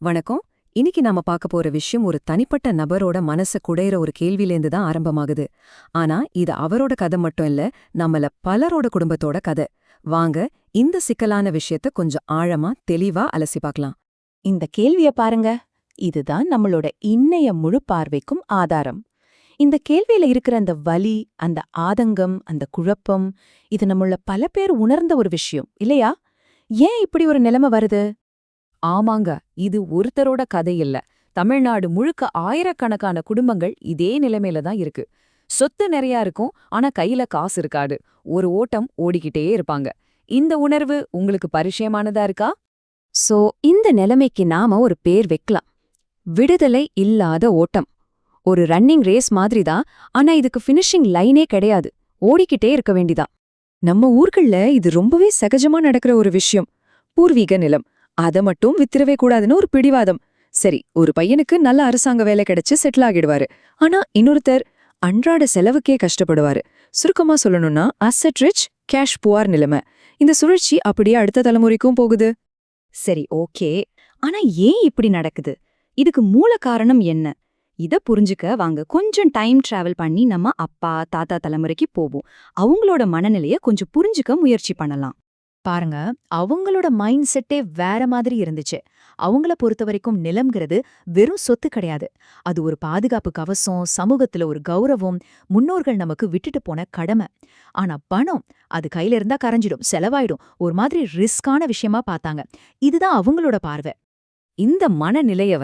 வணக்கம். இன்னைக்கு நாம பார்க்க போற விஷயம் ஒரு தனிப்பட்ட நபரோட மனச குடையிற ஒரு கேள்வியிலேந்து தான் ஆரம்பமாகுது. ஆனா இது அவரோட கதை மட்டும் இல்ல, நம்மள பலரோட குடும்பத்தோட கதை. வாங்க இந்த சிக்கலான விஷயத்த கொஞ்சம் ஆழமா தெளிவா அலசி பார்க்கலாம். இந்த கேள்விய பாருங்க. இதுதான் நம்மளோட இன்னைய முழு பார்வைக்கும் ஆதாரம். இந்த கேள்வியில இருக்கிற அந்த வலி, அந்த ஆதங்கம், அந்த குழப்பம், இது நம்மள பல பேர் உணர்ந்த ஒரு விஷயம் இல்லையா? ஏன் இப்படி ஒரு நிலைமை வருது? ஆமாங்க, இது ஒருத்தரோட கதை இல்ல. தமிழ்நாடு முழுக்க ஆயிரக்கணக்கான குடும்பங்கள் இதே நிலைமையில தான் இருக்கு. சொத்து நிறையா இருக்கும், ஆனா கையில காசு இருக்காது. ஒரு ஓட்டம் ஓடிக்கிட்டே இருப்பாங்க. இந்த உணர்வு உங்களுக்கு பரிச்சயமானதா இருக்கா? சோ இந்த நிலைமைக்கு நாம ஒரு பேர் வைக்கலாம். விடுதலை இல்லாத ஓட்டம். ஒரு ரன்னிங் ரேஸ் மாதிரி தான், ஆனா இதுக்கு ஃபினிஷிங் லைனே கிடையாது. ஓடிக்கிட்டே இருக்க வேண்டிதான். நம்ம ஊர்கள்ல இது ரொம்பவே சகஜமா நடக்கிற ஒரு விஷயம். பூர்வீக நிலம், அத மட்டும் வித்திரவே கூடாதுன்னு ஒரு பிடிவாதம். சரி, ஒரு பையனுக்கு நல்ல அரசாங்க வேலை கிடைச்சு செட்டில் ஆகிடுவாரு. ஆனா இன்னொருத்தர் அன்றாட செலவுக்கே கஷ்டப்படுவாரு. சுருக்கமா சொல்லணும்னா அசெட் ரிச் கேஷ் புவர் நிலைமை. இந்த சுழற்சி அப்படியே அடுத்த தலைமுறைக்கும் போகுது. சரி, ஓகே. ஆனா ஏன் இப்படி நடக்குது? இதுக்கு மூல காரணம் என்ன? இத புரிஞ்சுக்க வாங்க கொஞ்சம் டைம் டிராவல் பண்ணி நம்ம அப்பா தாத்தா தலைமுறைக்கு போவோம். அவங்களோட மனநிலைய கொஞ்சம் புரிஞ்சுக்க முயற்சி பண்ணலாம். பாருங்க, அவங்களோட மைண்ட் செட்டே வேற மாதிரி இருந்துச்சு. அவங்கள பொறுத்த வரைக்கும் நிலம்ங்கிறது வெறும் சொத்து கிடையாது. அது ஒரு பாதுகாப்பு கவசம், சமூகத்துல ஒரு கௌரவம், முன்னோர்கள் நமக்கு விட்டுட்டு போன கடமை. ஆனா பணம், அது கையில இருந்தா கரைஞ்சிடும், செலவாயிடும், ஒரு மாதிரி ரிஸ்கான விஷயமா பார்த்தாங்க. இதுதான் அவங்களோட பார்வை. இந்த மனநிலைய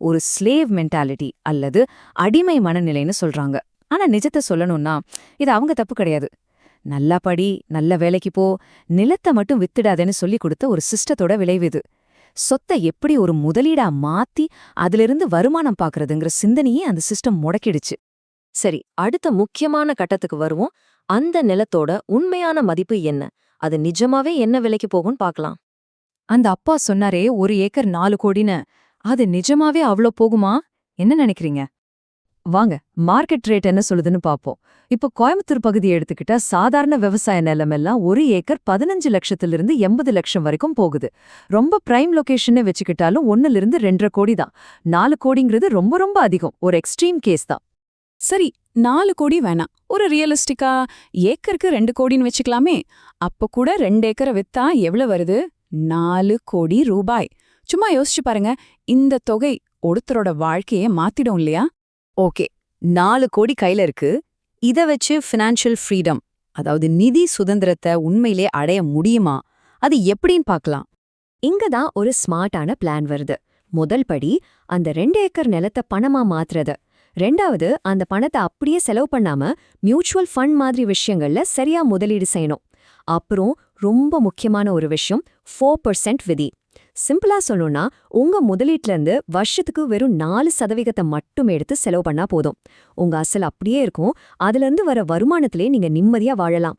ஒரு ஸ்லேவ் மென்டாலிட்டி அல்லது அடிமை மனநிலைன்னு சொல்றாங்க. ஆனா நிஜத்தை சொல்லணும்னா இது அவங்க தப்பு கிடையாது. நல்லா படி, நல்ல வேலைக்கு போ, நிலத்தை மட்டும் வித்துடாதேன்னு சொல்லி கொடுத்த ஒரு சிஸ்டத்தோட விளைவு இது. சொத்தை எப்படி ஒரு முதலீடா மாத்தி அதிலிருந்து வருமானம் பாக்குறதுங்கிற சிந்தனையே அந்த சிஸ்டம் முடக்கிடுச்சு. சரி, அடுத்த முக்கியமான கட்டத்துக்கு வருவோம். அந்த நிலத்தோட உண்மையான மதிப்பு என்ன? அது நிஜமாவே என்ன விலைக்கு போகும்னு பார்க்கலாம். அந்த அப்பா சொன்னாரே 1 ஏக்கர் 4 கோடின்னு, அது நிஜமாவே அவ்ளோ போகுமா? என்ன நினைக்கிறீங்க? வாங்க மார்க்கெட் ரேட் என்ன சொல்லுதுன்னு பாப்போம். இப்போ கோயம்புத்தூர் பகுதியை எடுத்துக்கிட்டா சாதாரண விவசாய நிலமெல்லாம் 1 ஏக்கர் 15 லட்சத்திலிருந்து 80 லட்சம் வரைக்கும் போகுது. ரொம்ப பிரைம் லொகேஷனை வச்சுக்கிட்டாலும் 1லிருந்து 2.5 கோடி தான். 4 கோடிங்கிறது ரொம்ப ரொம்ப அதிகம், ஒரு எக்ஸ்ட்ரீம் கேஸ் தான். சரி, 4 கோடி வேணாம். ஒரு ரியலிஸ்டிக்கா ஏக்கருக்கு 2 கோடின்னு வச்சுக்கலாமே. அப்ப கூட 2 ஏக்கரை வித்தா எவ்வளவு வருது? 4 கோடி ரூபாய். சும்மா யோசிச்சு பாருங்க, இந்த தொகை ஒருத்தரோட வாழ்க்கையே மாத்திடும் இல்லையா? ஓகே, 4 கோடி கையில இருக்கு. இத வச்சு ஃபினான்ஷியல் ஃப்ரீடம், அதாவது நிதி சுதந்திரத்தை உண்மையிலே அடைய முடியுமா? அது எப்படின்னு பார்க்கலாம். இங்க தான் ஒரு ஸ்மார்ட்டான பிளான் வருது. முதல் படி, அந்த 2 ஏக்கர் நிலத்தை பணமா மாத்துறது. 2வது, அந்த பணத்தை அப்படியே செலவு பண்ணாம மியூச்சுவல் ஃபண்ட் மாதிரி விஷயங்கள்ல சரியா முதலீடு செய்யணும். அப்புறம் ரொம்ப முக்கியமான ஒரு விஷயம், 4% விதி. சிம்பிளா சொல்லணும்னா, உங்க முதலீட்ல இருந்து வருஷத்துக்கு வெறும் 4% மட்டும் எடுத்து செலவு பண்ணா போதும். உங்க அசல் அப்படியே இருக்கும், அதுல இருந்து வர வருமானத்திலே நீங்க நிம்மதியா வாழலாம்.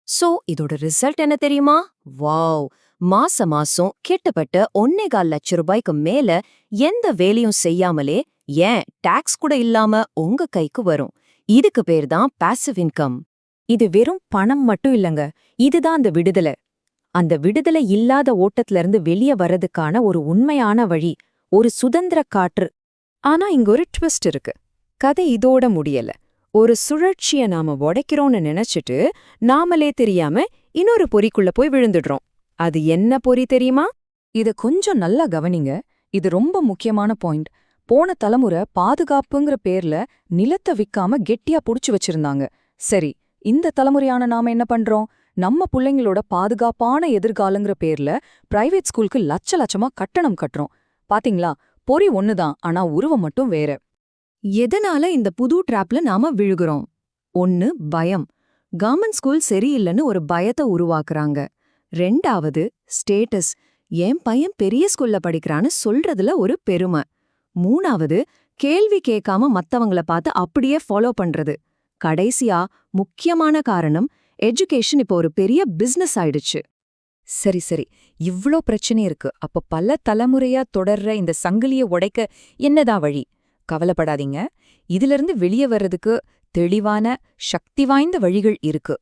சோ இதோட ரிசல்ட் என்ன தெரியுமா? வாவ்! மாசம் கிட்டத்தட்ட 1.25 லட்சம் ரூபாய்க்கு மேல எந்த வேலையும் செய்யாமலே, ஏன் டாக்ஸ் கூட இல்லாம உங்க கைக்கு வரும். இதுக்கு பேர் தான் பாசிவ் இன்கம். இது வெறும் பணம் மட்டும் இல்லங்க, இதுதான் அந்த விடுதலை. அந்த விடுதலை இல்லாத ஓட்டத்துல இருந்து வெளியே வர்றதுக்கான ஒரு உண்மையான வழி, ஒரு சுதந்திர காற்று. ஆனா இங்க ஒரு ட்விஸ்ட் இருக்கு. கதை இதோட முடியல. ஒரு சுழற்சிய நாம உடைக்கிறோம்னு நினைச்சிட்டு நாமளே தெரியாம இன்னொரு பொறிக்குள்ள போய் விழுந்துடுறோம். அது என்ன பொறி தெரியுமா? இத கொஞ்சம் நல்லா கவனிங்க. இது ரொம்ப முக்கியமான பாயிண்ட். போன தலைமுறை பாதுகாப்புங்கிற பேர்ல நிலத்தை விக்காம கெட்டியா புடிச்சு வச்சிருந்தாங்க. சரி, இந்த தலைமுறையான நாம என்ன பண்றோம்? நம்ம புள்ளைங்களோட பாதுகாப்பான எதிர்காலங்கிற பேர்ல பிரைவேட் ஸ்கூலுக்கு லட்சமா கட்டணம் கட்டுறோம். பாத்தீங்களா, பொறி ஒண்ணுதான், ஆனா உருவம் மட்டும் வேற. எதனால இந்த புது டிராப்ல நாம விழுகிறோம்? 1, பயம். கவர்மெண்ட் ஸ்கூல் சரியில்லைன்னு ஒரு பயத்தை உருவாக்குறாங்க. 2வது, ஸ்டேட்டஸ். என் பையன் பெரிய ஸ்கூல்ல படிக்கிறான்னு சொல்றதுல ஒரு பெருமை. 3வது, கேள்வி கேட்காம மத்தவங்கள பார்த்து அப்படியே ஃபாலோ பண்றது. கடைசியா, முக்கியமான காரணம், எஜுகேஷன் இப்போ ஒரு பெரிய பிசினஸ் ஆயிடுச்சு. சரி, இவ்ளோ பிரச்சனை இருக்கு. அப்ப பல தலைமுறையா தொடர்ற இந்த சங்கிலிய உடைக்க என்னதான் வழி? கவலைப்படாதீங்க, இதிலிருந்து வெளியே வர்றதுக்கு தெளிவான சக்தி வாய்ந்த வழிகள் இருக்கு.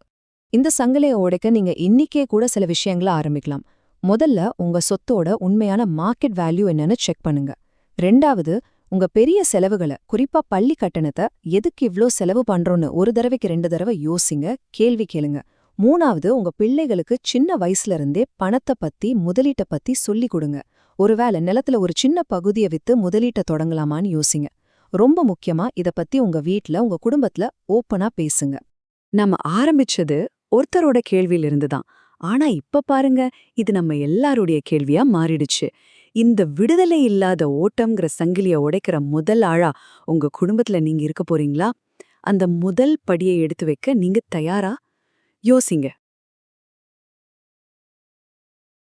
இந்த சங்கிலிய உடைக்க நீங்க இன்னிக்கே கூட சில விஷயங்களை ஆரம்பிக்கலாம். முதல்ல உங்க சொத்தோட உண்மையான மார்க்கெட் வேல்யூ என்னன்னு செக் பண்ணுங்க. ரெண்டாவது, உங்க பெரிய செலவுகளை, குறிப்பா பள்ளி கட்டணத்தை எதுக்கு இவ்ளோ செலவு பண்றோம்னு ஒரு தடவைக்கு 2 தடவை யோசிங்க, கேள்வி கேளுங்க. மூணாவது, உங்க பிள்ளைகளுக்கு சின்ன வயசுல இருந்தே பணத்தை பத்தி, முதலீட்டை பத்தி சொல்லிக் கொடுங்க. ஒருவேளை நிலத்துல ஒரு சின்ன பகுதியை வித்து முதலீட்டை தொடங்கலாமான்னு யோசிங்க. ரொம்ப முக்கியமா இத பத்தி உங்க வீட்ல, உங்க குடும்பத்துல ஓப்பனா பேசுங்க. நம்ம ஆரம்பிச்சது ஒருத்தரோட கேள்வியிலிருந்து தான். ஆனா இப்ப பாருங்க, இது நம்ம எல்லாருடைய கேள்வியா மாறிடுச்சு. இந்த விடுதலை இல்லாத ஓட்டம்ங்கிற சங்கிலிய உடைக்கிற முதல் ஆளா உங்க குடும்பத்துல நீங்க இருக்க போறீங்களா? அந்த முதல் படியை எடுத்து வைக்க நீங்க தயாரா? யோசிங்க.